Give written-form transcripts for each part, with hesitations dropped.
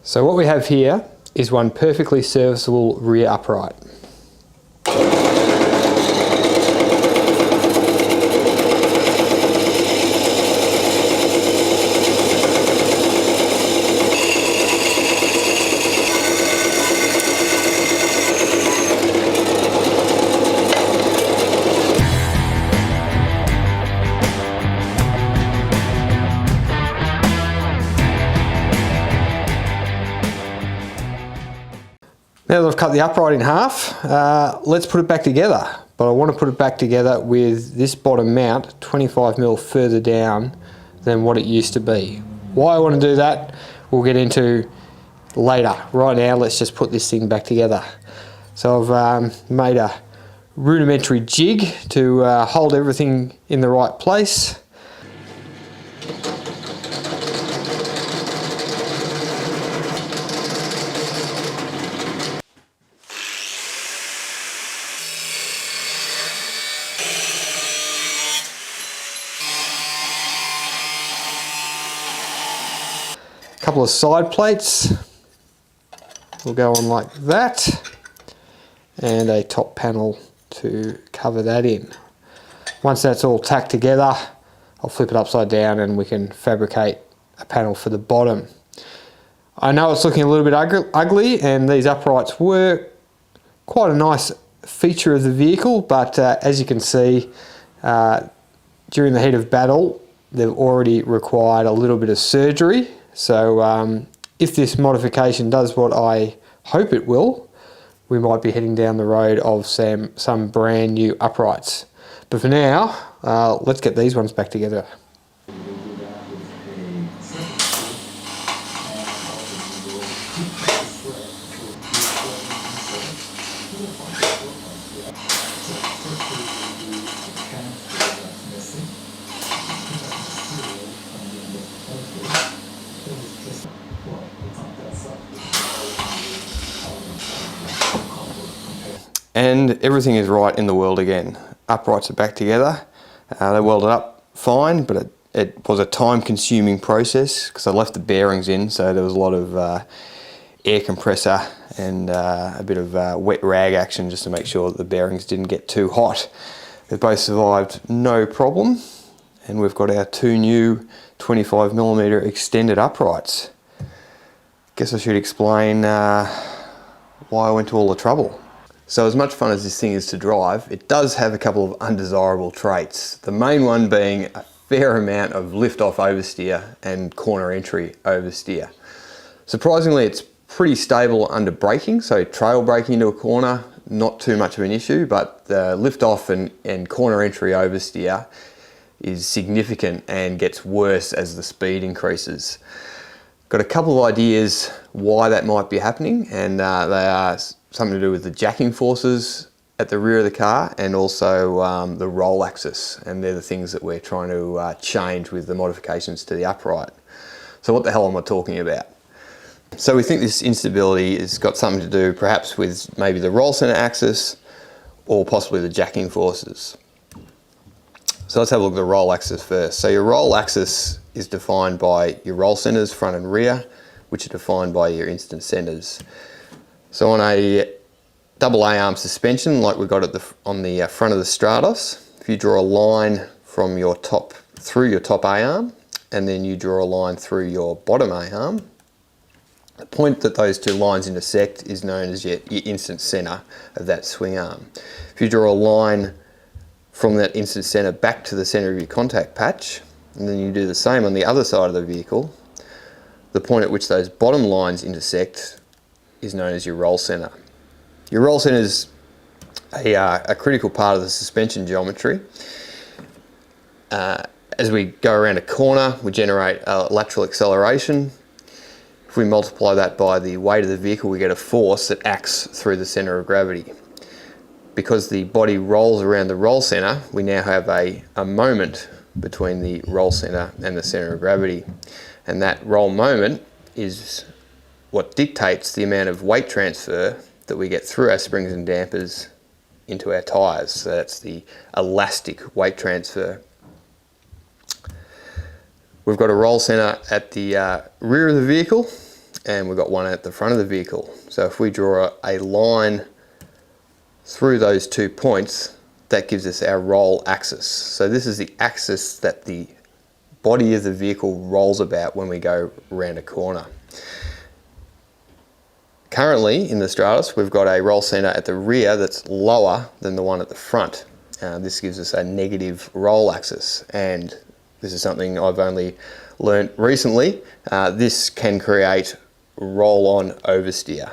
So what we have here is one perfectly serviceable rear upright. Now that I've cut the upright in half, let's put it back together. But I want to put it back together with this bottom mount 25mm further down than what it used to be. Why I want to do that, we'll get into later. Right now, let's just put this thing back together. So I've made a rudimentary jig to hold everything in the right place. Couple of side plates will go on like that, and a top panel to cover that in. Once that's all tacked together, I'll flip it upside down and we can fabricate a panel for the bottom. I know it's looking a little bit ugly, and these uprights were quite a nice feature of the vehicle, but as you can see, during the heat of battle, they've already required a little bit of surgery. So if this modification does what I hope it will, we might be heading down the road of some brand new uprights. But for now, let's get these ones back together. And everything is right in the world again. Uprights are back together. They welded up fine, but it was a time-consuming process because I left the bearings in, so there was a lot of air compressor and a bit of wet rag action just to make sure that the bearings didn't get too hot. They both survived no problem, and we've got our two new 25mm extended uprights. Guess I should explain why I went to all the trouble. So as much fun as this thing is to drive, it does have a couple of undesirable traits. The main one being a fair amount of lift-off oversteer and corner entry oversteer. Surprisingly, it's pretty stable under braking, so trail braking into a corner, not too much of an issue, but the lift-off and corner entry oversteer is significant and gets worse as the speed increases. Got a couple of ideas why that might be happening, and they are something to do with the jacking forces at the rear of the car and also the roll axis, and they're the things that we're trying to change with the modifications to the upright. So what the hell am I talking about? So we think this instability has got something to do perhaps with maybe the roll center axis or possibly the jacking forces. So let's have a look at the roll axis first. So your roll axis is defined by your roll centers, front and rear, which are defined by your instant centers. So on a double A-arm suspension, like we've got on the front of the Stratos, if you draw a line from your top through your top A-arm, and then you draw a line through your bottom A-arm, the point that those two lines intersect is known as your instant center of that swing arm. If you draw a line from that instant center back to the center of your contact patch, and then you do the same on the other side of the vehicle, the point at which those bottom lines intersect is known as your roll center. Your roll center is a critical part of the suspension geometry. As we go around a corner, we generate a lateral acceleration. If we multiply that by the weight of the vehicle, we get a force that acts through the center of gravity. Because the body rolls around the roll center, we now have a moment between the roll center and the center of gravity. And that roll moment is what dictates the amount of weight transfer that we get through our springs and dampers into our tyres. So that's the elastic weight transfer. We've got a roll center at the rear of the vehicle, and we've got one at the front of the vehicle. So if we draw a line through those 2 points, that gives us our roll axis. So this is the axis that the body of the vehicle rolls about when we go around a corner. Currently in the Stratos, we've got a roll centre at the rear that's lower than the one at the front. This gives us a negative roll axis, and this is something I've only learnt recently. This can create roll-on oversteer.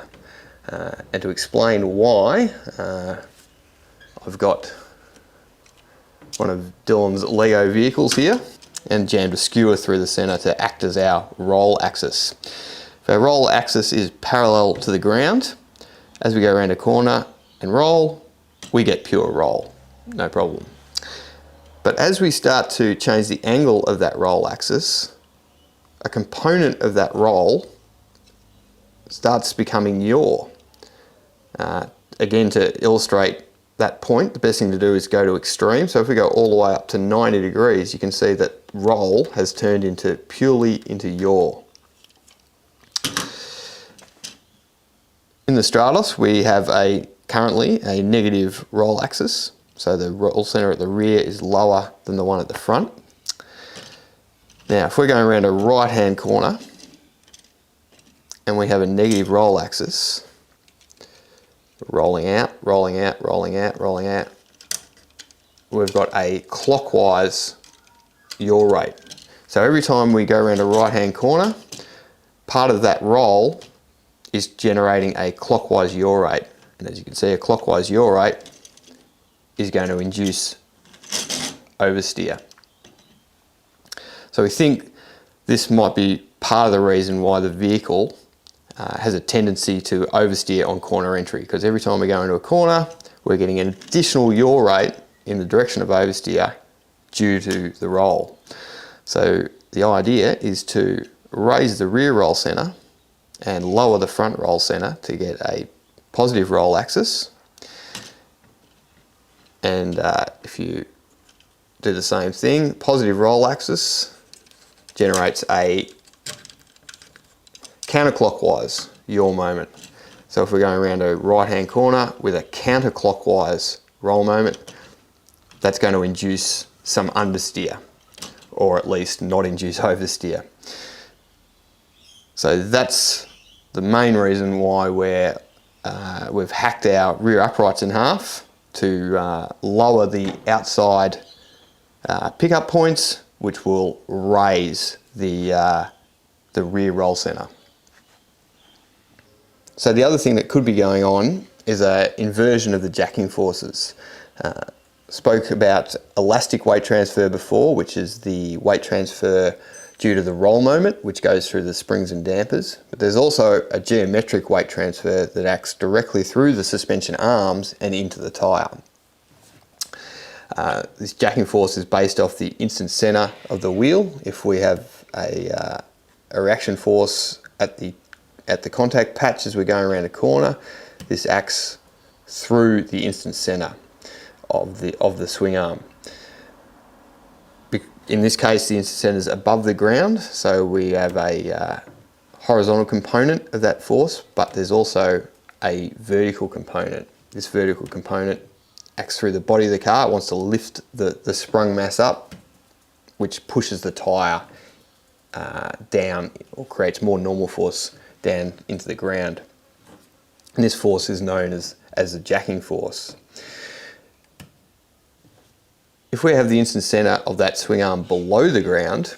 And to explain why, I've got one of Dylan's Lego vehicles here and jammed a skewer through the centre to act as our roll axis. If our roll axis is parallel to the ground, as we go around a corner and roll, we get pure roll, no problem. But as we start to change the angle of that roll axis, a component of that roll starts becoming yaw. Again, to illustrate that point, the best thing to do is go to extreme. So if we go all the way up to 90 degrees, you can see that roll has turned purely into yaw. In the Stratos, we have currently a negative roll axis. So the roll centre at the rear is lower than the one at the front. Now, if we're going around a right-hand corner and we have a negative roll axis, rolling out, rolling out, rolling out, rolling out, we've got a clockwise yaw rate. So every time we go around a right-hand corner, part of that roll is generating a clockwise yaw rate. And as you can see, a clockwise yaw rate is going to induce oversteer. So we think this might be part of the reason why the vehicle has a tendency to oversteer on corner entry, because every time we go into a corner, we're getting an additional yaw rate in the direction of oversteer due to the roll. So the idea is to raise the rear roll centre and lower the front roll centre to get a positive roll axis. And if you do the same thing, positive roll axis generates a counterclockwise yaw moment. So if we're going around a right-hand corner with a counterclockwise roll moment, that's going to induce some understeer, or at least not induce oversteer. So that's the main reason why we've hacked our rear uprights in half to lower the outside pickup points, which will raise the rear roll centre. So the other thing that could be going on is an inversion of the jacking forces. Spoke about elastic weight transfer before, which is the weight transfer due to the roll moment, which goes through the springs and dampers. But there's also a geometric weight transfer that acts directly through the suspension arms and into the tyre. This jacking force is based off the instant centre of the wheel. If we have a reaction force at the contact patch as we're going around a corner, this acts through the instant centre of the swing arm. In this case, the instant centre is above the ground, so we have a horizontal component of that force, but there's also a vertical component. This vertical component acts through the body of the car. It wants to lift the sprung mass up, which pushes the tyre down, or creates more normal force down into the ground. And this force is known as the jacking force. If we have the instant centre of that swing arm below the ground,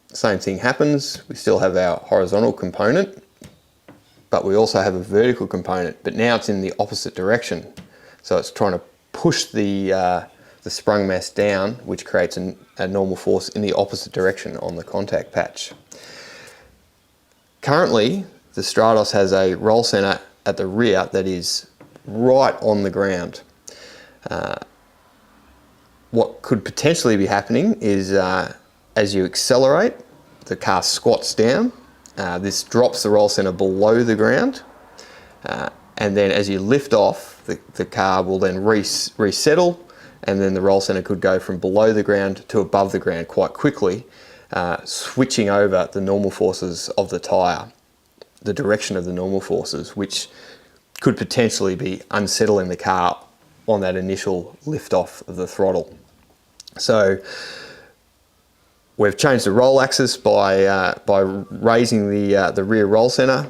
same thing happens. We still have our horizontal component, but we also have a vertical component, but now it's in the opposite direction. So it's trying to push the sprung mass down, which creates a normal force in the opposite direction on the contact patch. Currently, the Stratos has a roll centre at the rear that is right on the ground. What could potentially be happening is as you accelerate, the car squats down. This drops the roll centre below the ground, and then as you lift off, the car will then resettle, and then the roll centre could go from below the ground to above the ground quite quickly, switching over the normal forces of the tyre. the direction of the normal forces, which could potentially be unsettling the car on that initial lift off of the throttle. So we've changed the roll axis by raising the rear roll center.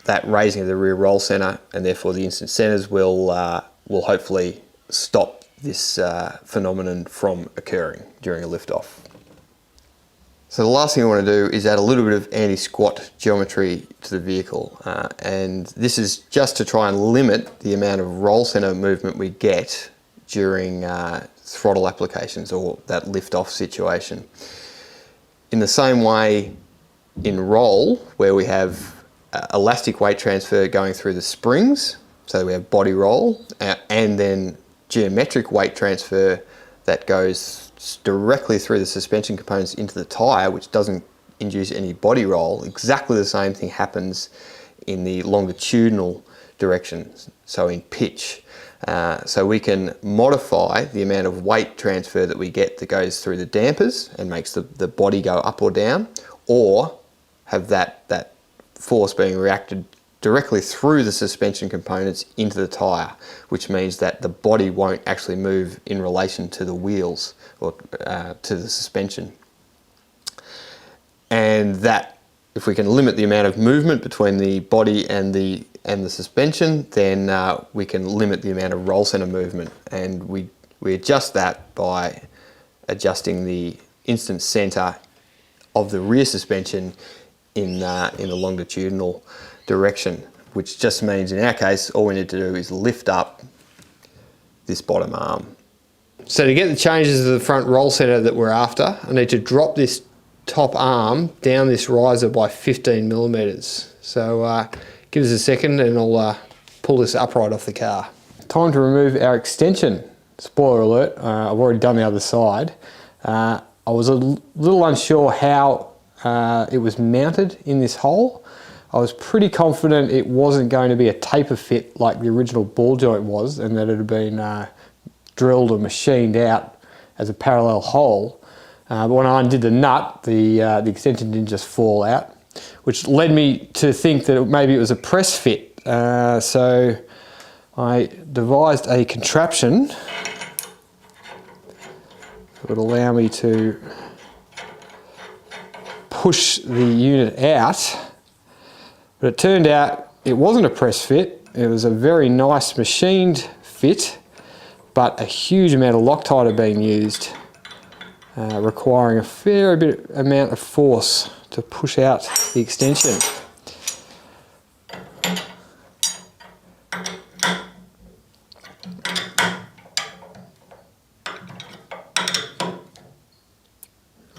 That raising of the rear roll center, and therefore the instant centers, will hopefully stop this phenomenon from occurring during a lift off. So the last thing I want to do is add a little bit of anti-squat geometry to the vehicle, and this is just to try and limit the amount of roll center movement we get during throttle applications or that lift-off situation. In the same way in roll, where we have elastic weight transfer going through the springs, so we have body roll, and then geometric weight transfer that goes directly through the suspension components into the tyre, which doesn't induce any body roll. Exactly the same thing happens in the longitudinal direction, so in pitch. So we can modify the amount of weight transfer that we get that goes through the dampers and makes the body go up or down, or have that force being reacted directly through the suspension components into the tyre, which means that the body won't actually move in relation to the wheels or to the suspension. And that, if we can limit the amount of movement between the body and the suspension, then we can limit the amount of roll center movement, and we adjust that by adjusting the instant center of the rear suspension in the longitudinal direction, which just means in our case all we need to do is lift up this bottom arm. So to get the changes to the front roll center that we're after, I need to drop this top arm down this riser by 15 millimeters. So give us a second and I'll pull this upright off the car. Time to remove our extension. Spoiler alert, I've already done the other side. I was a little unsure how it was mounted in this hole. I was pretty confident it wasn't going to be a taper fit like the original ball joint was, and that it had been drilled or machined out as a parallel hole. But when I undid the nut, the extension didn't just fall out, which led me to think that maybe it was a press fit. So I devised a contraption that would allow me to push the unit out. But it turned out it wasn't a press fit. It was a very nice machined fit, but a huge amount of Loctite had been used, requiring a fair amount of force to push out the extension.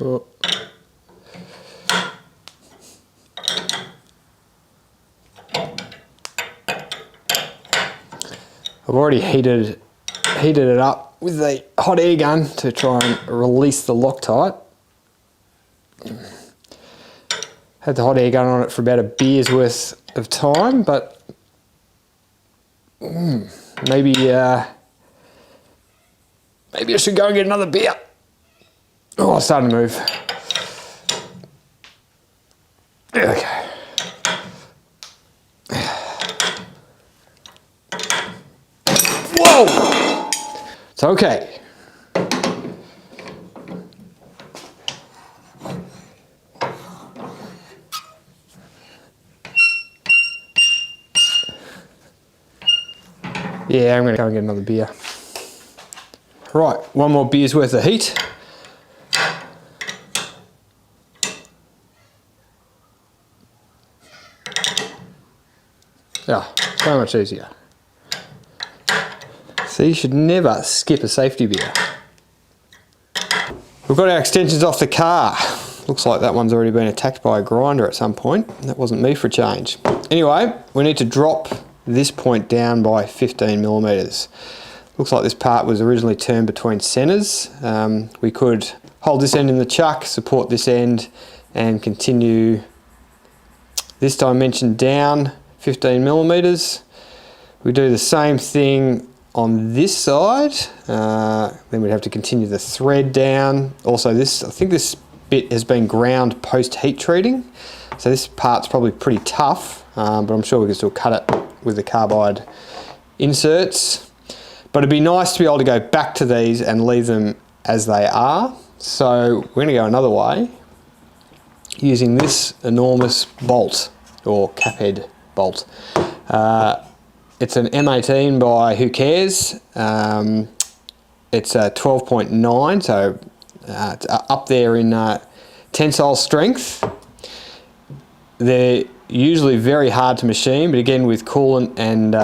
Oh. I've already heated it up with a hot air gun to try and release the Loctite. Had the hot air gun on it for about a beer's worth of time, but maybe I should go and get another beer. Oh, it's starting to move. Okay. Whoa! It's okay. Yeah, I'm going to go and get another beer. Right, one more beer's worth of heat. Yeah, so much easier. So you should never skip a safety beer. We've got our extensions off the car. Looks like that one's already been attacked by a grinder at some point. That wasn't me for a change. Anyway, we need to drop this point down by 15 millimeters. Looks like this part was originally turned between centers. We could hold this end in the chuck, support this end, and continue this dimension down 15 millimeters. We do the same thing on this side. Then we'd have to continue the thread down. Also, I think this bit has been ground post heat treating, So this part's probably pretty tough, but I'm sure we can still cut it with the carbide inserts. But it'd be nice to be able to go back to these and leave them as they are. So we're going to go another way using this enormous bolt, or cap head bolt. It's an M18 by Who Cares. It's a 12.9, so it's up there in tensile strength. They're usually very hard to machine, but again, with coolant and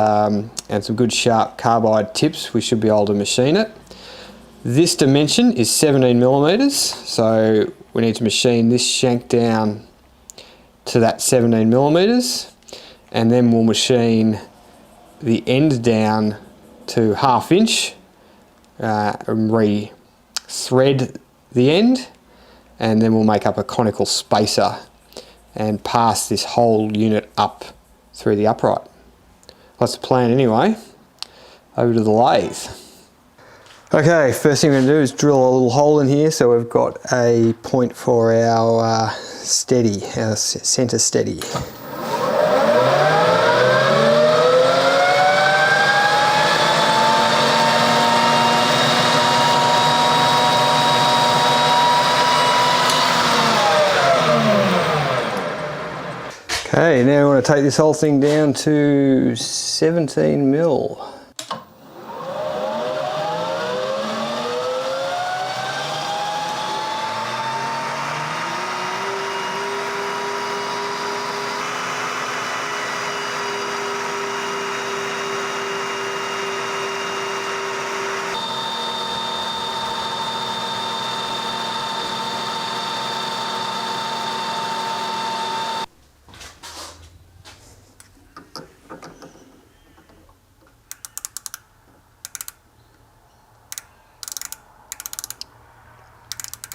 some good sharp carbide tips, we should be able to machine it. This dimension is 17 millimeters, so we need to machine this shank down to that 17 millimeters, and then we'll machine the end down to 1/2 inch, and re-thread the end, and then we'll make up a conical spacer and pass this whole unit up through the upright. That's the plan anyway. Over to the lathe. Okay, first thing we're going to do is drill a little hole in here, so we've got a point for our steady, our centre steady. Okay, now we want to take this whole thing down to 17 mil.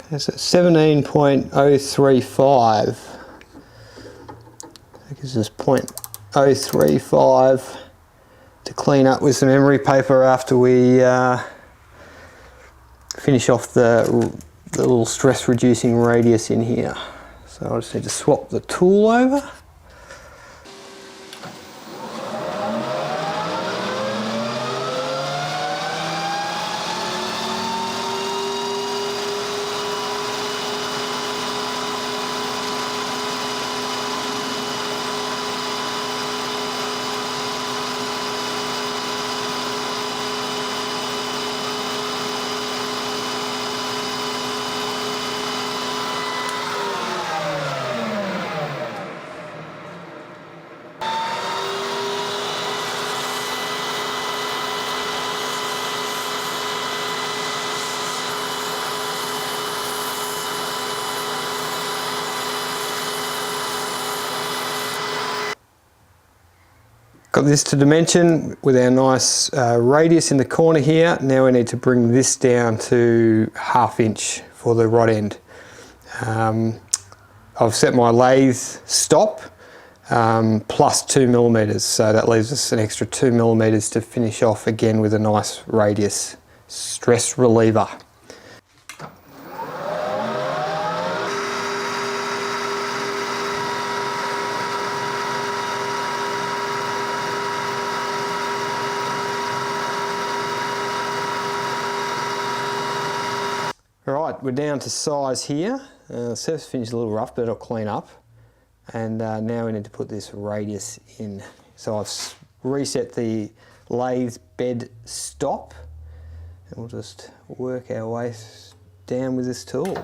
That's at 17.035. That gives us 0.035 to clean up with some emery paper after we finish off the little stress reducing radius in here. So I just need to swap the tool over. Got this to dimension with our nice radius in the corner here. Now we need to bring this down to 1/2 inch for the rod end. I've set my lathe stop plus 2 millimeters, so that leaves us an extra 2 millimeters to finish off again with a nice radius stress reliever. Alright, we're down to size here. The surface finish is a little rough, but it'll clean up. And now we need to put this radius in. So I've reset the lathe bed stop, and we'll just work our way down with this tool.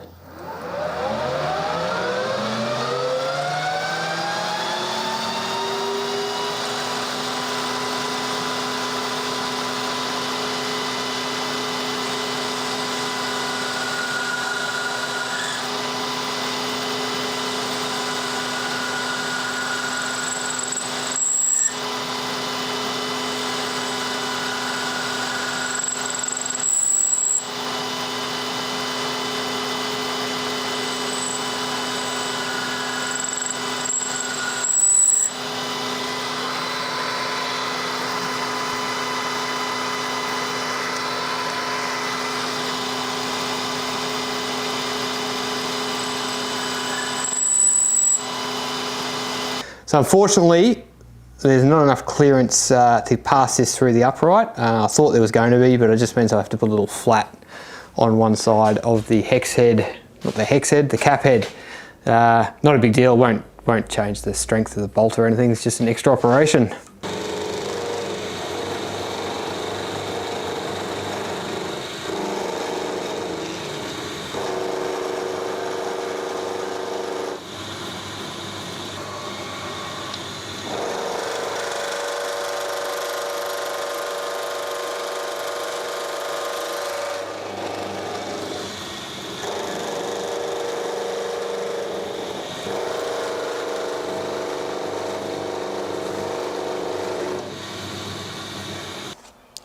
So unfortunately, there's not enough clearance to pass this through the upright. I thought there was going to be, but it just means I have to put a little flat on one side of the hex head, not the hex head, the cap head. Not a big deal, won't change the strength of the bolt or anything, it's just an extra operation.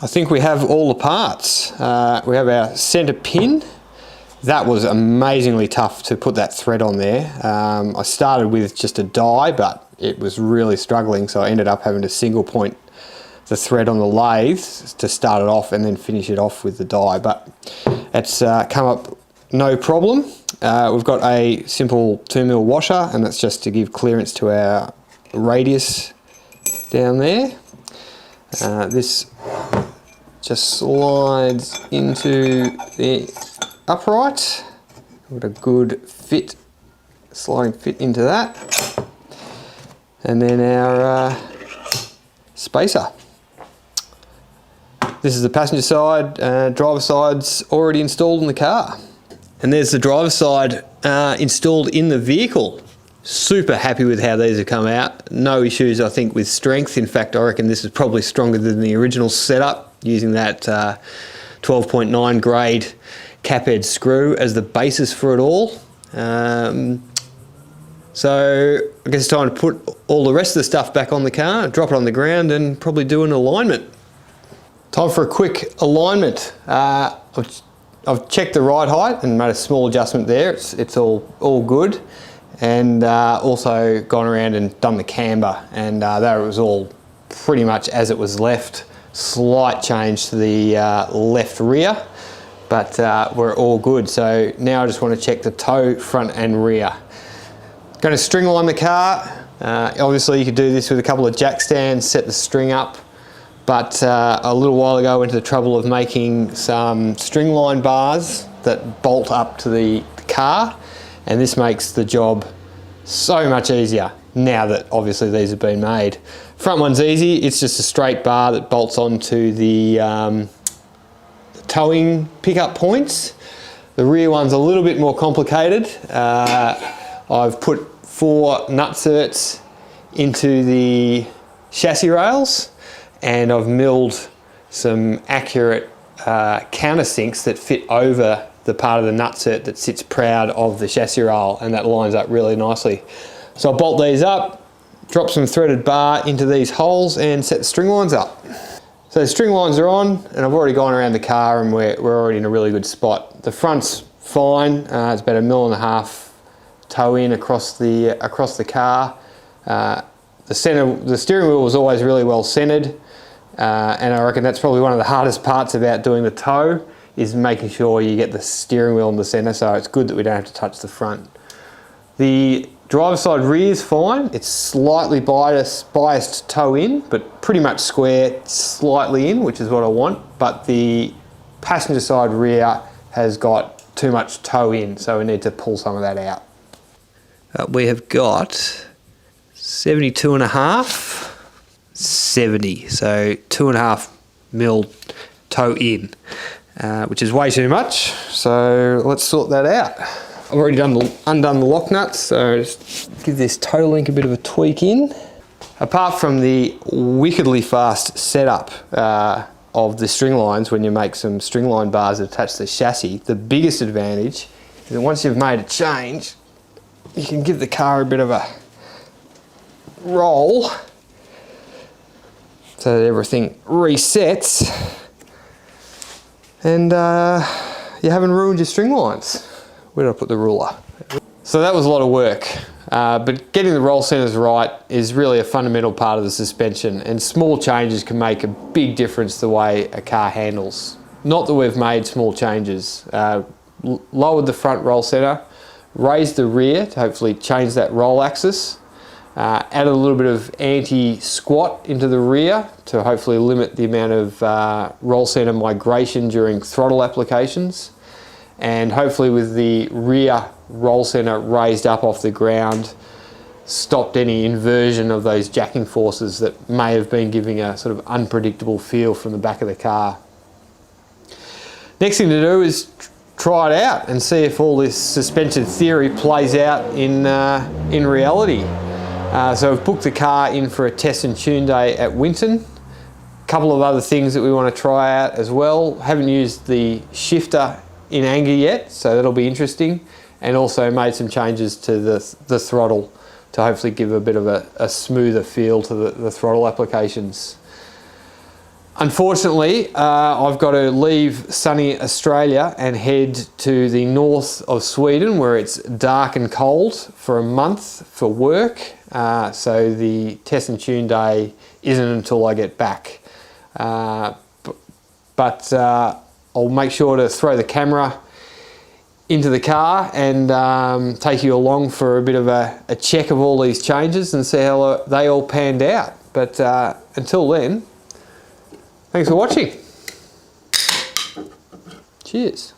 I think we have all the parts. We have our center pin. That was amazingly tough to put that thread on there. I started with just a die, but it was really struggling, so I ended up having to single point the thread on the lathe to start it off and then finish it off with the die, but it's come up no problem. We've got a simple 2mm washer, and that's just to give clearance to our radius down there. This just slides into the upright. We've got a good fit, sliding fit into that. And then our spacer. This is the passenger side, driver side's already installed in the car. And there's the driver side installed in the vehicle. Super happy with how these have come out. No issues, I think, with strength. In fact, I reckon this is probably stronger than the original setup, using that 12.9 grade cap head screw as the basis for it all. So I guess it's time to put all the rest of the stuff back on the car, drop it on the ground, and probably do an alignment. Time for a quick alignment. I've checked the ride height and made a small adjustment there. It's all good. And also gone around and done the camber, and that was all pretty much as it was left. Slight change to the left rear, but we're all good. So now I just want to check the toe, front and rear. Going to string line the car. Obviously you could do this with a couple of jack stands, set the string up, but a little while ago I went to the trouble of making some string line bars that bolt up to the car, and this makes the job so much easier now that obviously these have been made. Front one's easy, it's just a straight bar that bolts onto the towing pickup points. The rear one's a little bit more complicated. I've put 4 nutserts into the chassis rails, and I've milled some accurate countersinks that fit over the part of the nutsert that sits proud of the chassis rail, and that lines up really nicely. So I'll bolt these up, drop some threaded bar into these holes and set the string lines up. So the string lines are on, and I've already gone around the car and we're already in a really good spot. The front's fine, it's about 1.5 mm toe in across the car. The steering wheel was always really well centered, and I reckon that's probably one of the hardest parts about doing the toe, is making sure you get the steering wheel in the center, so it's good that we don't have to touch the front. The driver's side rear is fine. It's slightly biased toe in, but pretty much square, slightly in, which is what I want. But the passenger side rear has got too much toe in, so we need to pull some of that out. We have got 72.5, 70, so 2.5 mil toe in, which is way too much. So let's sort that out. I've already undone the lock nuts, so just give this toe link a bit of a tweak in. Apart from the wickedly fast setup of the string lines when you make some string line bars that attach to the chassis, the biggest advantage is that once you've made a change, you can give the car a bit of a roll so that everything resets, and you haven't ruined your string lines. Where did I put the ruler? So that was a lot of work, but getting the roll centers right is really a fundamental part of the suspension, and small changes can make a big difference the way a car handles. Not that we've made small changes. Lowered the front roll center, raised the rear to hopefully change that roll axis, Added a little bit of anti-squat into the rear to hopefully limit the amount of roll center migration during throttle applications. And hopefully with the rear roll center raised up off the ground, stopped any inversion of those jacking forces that may have been giving a sort of unpredictable feel from the back of the car. Next thing to do is try it out and see if all this suspension theory plays out in reality. So we've booked the car in for a test and tune day at Winton. A couple of other things that we want to try out as well. Haven't used the shifter in anger yet, so that'll be interesting. And also made some changes to the throttle to hopefully give a bit of a smoother feel to the throttle applications. Unfortunately, I've got to leave sunny Australia and head to the north of Sweden where it's dark and cold for a month for work. So the test and tune day isn't until I get back. But I'll make sure to throw the camera into the car and take you along for a bit of a check of all these changes and see how they all panned out. But until then, thanks for watching. Cheers.